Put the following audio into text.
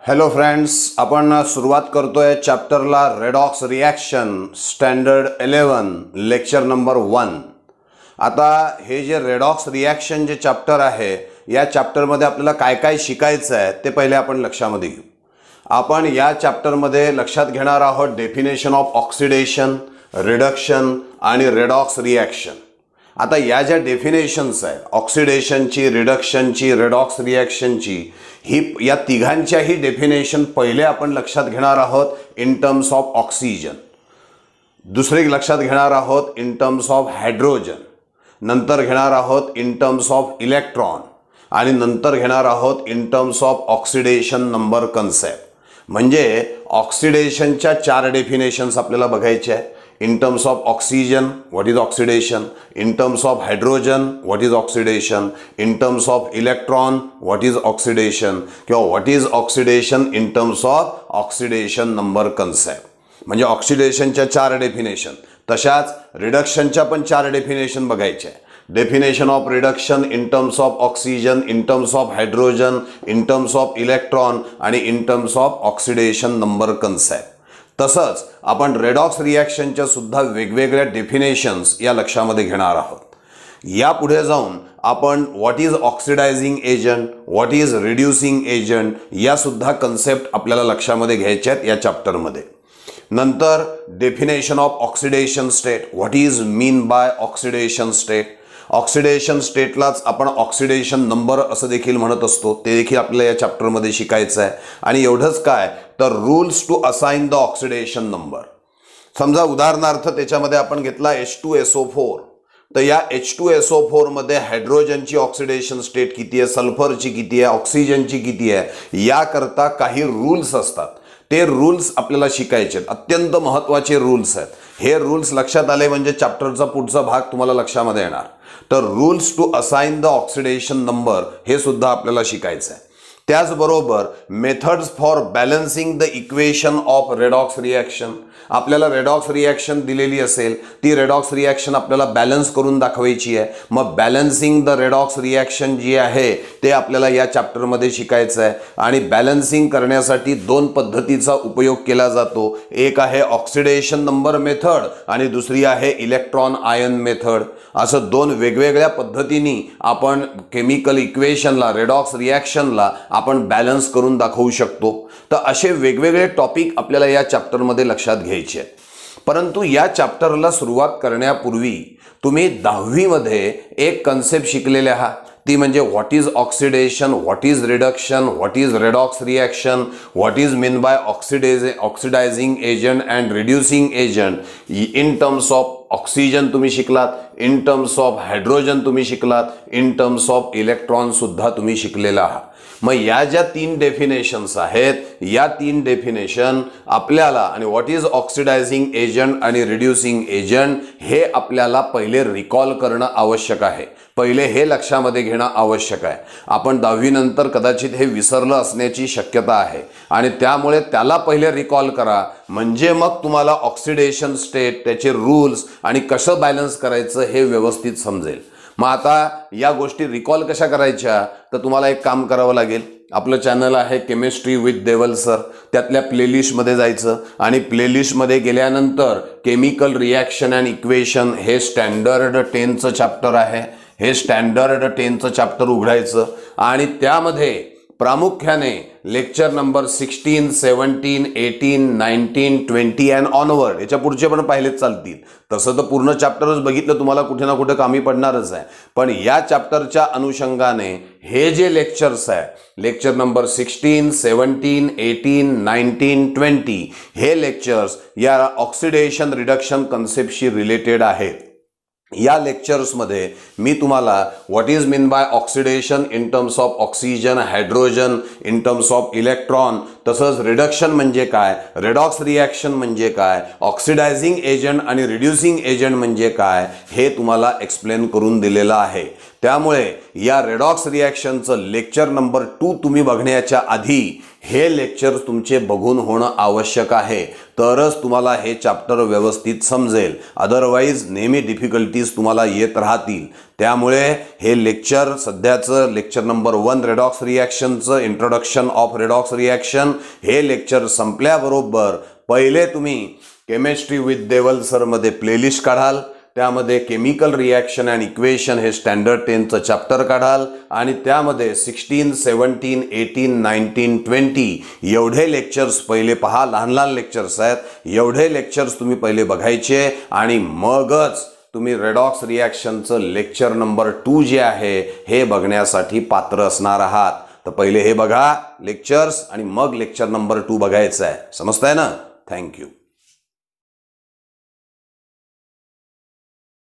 Hello friends, आपण सुरुवात करतोय चॅप्टरला redox reaction standard 11 lecture number 1। आता हे जे रेडॉक्स रिॲक्शन जे चॅप्टर आहे या चॅप्टरमध्ये आपल्याला काय काय शिकायचं आहे ते पहिले आपण लक्षामध्ये घेऊ। आपण या चॅप्टरमध्ये लक्षात घेणार आहोत डेफिनेशन ऑफ ऑक्सिडेशन, रिडक्शन आणि रेडॉक्स रिॲक्शन। आता या ज्या डेफिनेशन्स आहे ऑक्सिडेशनची, रिडक्शनची, रेडॉक्स रिॲक्शनची, ही या तिघांच्याही डेफिनेशन पहिले आपण लक्षात घेणार आहोत इन टर्म्स ऑफ ऑक्सिजन, दुसरे लक्षात घेणार आहोत इन टर्म्स ऑफ हायड्रोजन, नंतर घेणार आहोत इन टर्म्स ऑफ इलेक्ट्रॉन आणि नंतर घेणार आहोत in terms of oxidation number concept. म्हणजे ऑक्सिडेशनच्या 4 डेफिनेशन्स आपल्याला बघायचे आहे। In terms of oxygen, what is oxidation? In terms of hydrogen, what is oxidation? In terms of electron, what is oxidation? किंवा what is oxidation in terms of oxidation number concept? म्हणजे ऑक्सिडेशनच्या 4 definition, तशाच रिडक्शनच्या पण 4 definition बघायचे। Definition of reduction in terms of oxygen, in terms of hydrogen, in terms of electron आणि in terms of oxidation number concept. तसंच आपण redox रिॲक्शनच्या सुद्धा वेगवेगळ्या definitions या लक्षामध्ये घेणार आहोत। या पुढे जाऊन आपण what is oxidizing agent, what is reducing agent या सुद्धा कन्सेप्ट आपल्याला लक्षामध्ये घ्यायच्या आहेत या चॅप्टरमध्ये। नंतर definition of oxidation state, what is mean by oxidation state. Oxidation स्टेटलाच आपण ऑक्सिडेशन नंबर असं देखील म्हणत असतो, ते देखील आपल्याला या चॅप्टरमध्ये शिकायचं आहे। आणि एवढंच काय तर rules to assign the oxidation number. समजा उदाहरणार्थ त्याच्यामध्ये आपण घेतला H2SO4, तर या H2SO4 मध्ये हायड्रोजनची ऑक्सिडेशन स्टेट किती आहे, सल्फरची किती आहे, ऑक्सिजनची किती आहे, याकरता काही रूल्स असतात। ते रूल्स आपल्याला शिकायचे आहेत, अत्यंत महत्त्वाचे रूल्स आहेत। हे रूल्स लक्षात आले म्हणजे चॅप्टरचा पुढचा भाग तुम्हाला लक्षामध्ये येणार। तर rules to assign the oxidation number हे सुद्धा आपल्याला शिकायचं आहे। त्याचबरोबर methods for balancing the equation of redox reaction. आपल्याला रेडॉक्स रिॲक्शन दिलेली असेल, ती रेडॉक्स रिॲक्शन आपल्याला बॅलन्स करून दाखवायची आहे। मग बॅलन्सिंग द रेडॉक्स रिॲक्शन जी आहे ते आपल्याला या चॅप्टरमध्ये शिकायचं आहे। आणि बॅलन्सिंग करण्यासाठी 2 पद्धतीचा उपयोग केला जातो, एक आहे ऑक्सिडेशन नंबर मेथड आणि दुसरी आहे इलेक्ट्रॉन आयन मेथड। असं 2 वेगवेगळ्या पद्धतींनी आपण केमिकल इक्वेशनला, रेडॉक्स रिॲक्शनला आपण बॅलन्स करून दाखवू शकतो। तर असे वेगवेगळे टॉपिक आपल्याला या चॅप्टरमध्ये लक्षात घ्यायचे आहेत। परंतु या चॅप्टरला सुरुवात करण्यापूर्वी तुम्ही 10वी मध्ये एक कन्सेप्ट शिकलेले आहात, ती म्हणजे what is oxidation, what is reduction, what is redox reaction, what is mean bye oxidizing agent and reducing agent. In terms of oxygen तुम्ही शिकलात, इन टर्म्स ऑफ हायड्रोजन तुम्ही शिकलात, इन टर्म्स ऑफ इलेक्ट्रॉन सुद्धा तुम्ही शिकलेला आहात। मग या ज्या 3 डेफिनेशन्स आहेत, या 3 डेफिनेशन आपल्याला आणि व्हॉट इज ऑक्सिडायझिंग एजंट आणि रिड्युसिंग एजंट हे आपल्याला पहिले रिकॉल करणं आवश्यक आहे। पहिले हे लक्षामध्ये घेणं आवश्यक आहे। आपण 10वी नंतर कदाचित हे विसरलं असण्याची शक्यता आहे आणि त्यामुळे त्याला पहिले रिकॉल करा, म्हणजे मग तुम्हाला ऑक्सिडेशन स्टेट, त्याचे रूल्स आणि कसं बॅलन्स करायचं हे व्यवस्थित समजेल। मग आता या गोष्टी रिकॉल कशा करायच्या, तर तुम्हाला एक काम करावं लागेल। आपलं चॅनल आहे केमिस्ट्री विथ देवल सर, त्यातल्या प्लेलिस्टमध्ये जायचं आणि प्लेलिस्टमध्ये गेल्यानंतर केमिकल रिॲक्शन अँड इक्वेशन हे स्टँडर्ड 10चं चॅप्टर आहे। हे स्टँडर्ड 10चं चॅप्टर उघडायचं आणि त्यामध्ये प्रामुख्याने लेक्चर नंबर 16, 17, 18, 19, 20 अँड ऑनवर्ड याच्या पुढचे पण पाहिलेच चालतील। तसं तर पूर्ण चॅप्टरच बघितलं तुम्हाला कुठे ना कुठे कामी पडणारच आहे, पण या चॅप्टरच्या अनुषंगाने हे जे लेक्चर्स आहे, लेक्चर नंबर 16, 17, 18, 19, 20 हे लेक्चर्स या ऑक्सिडेशन रिडक्शन कन्सेप्टशी रिलेटेड आहेत। या लेक्चर्समध्ये मी तुम्हाला what is mean by oxidation in terms of oxygen, hydrogen, in terms of electron, तसंच रिडक्शन म्हणजे काय, रेडॉक्स रिॲक्शन म्हणजे काय, ऑक्सिडायझिंग एजंट आणि रिड्युसिंग एजंट म्हणजे काय हे तुम्हाला एक्सप्लेन करून दिलेलं आहे। त्यामुळे या रेडॉक्स रिॲक्शनचं लेक्चर नंबर 2 तुम्ही बघण्याच्या आधी हे लेक्चर तुमचे बघून होणं आवश्यक आहे, तरच तुम्हाला हे चॅप्टर व्यवस्थित समजेल। अदरवाईज नेहमी डिफिकल्टीज तुम्हाला येत राहतील। त्यामुळे हे लेक्चर सध्याचं लेक्चर नंबर 1 रेडॉक्स रिॲक्शनचं introduction of redox reaction reaction हे लेक्चर संपल्याबरोबर पहिले तुम्ही केमिस्ट्री विथ देवल सरमध्ये प्लेलिस्ट काढाल, त्यामध्ये केमिकल रिॲक्शन अँड इक्वेशन हे स्टँडर्ड 10चं चॅप्टर काढाल आणि त्यामध्ये 16, 17, 18, 19, 20 एवढे लेक्चर्स पहिले पहा. लहान लहान लेक्चर्स आहेत, एवढे लेक्चर्स तुम्ही पहिले बघायचे आणि मगच तुम्ही रेडॉक्स रिॲक्शनचं लेक्चर नंबर 2 जे आहे हे बघण्यासाठी पात्र असणार आहात. तर पहिले हे बघा लेक्चर्स आणि मग लेक्चर नंबर 2 बघायचं आहे. समजतंय ना? थँक्यू.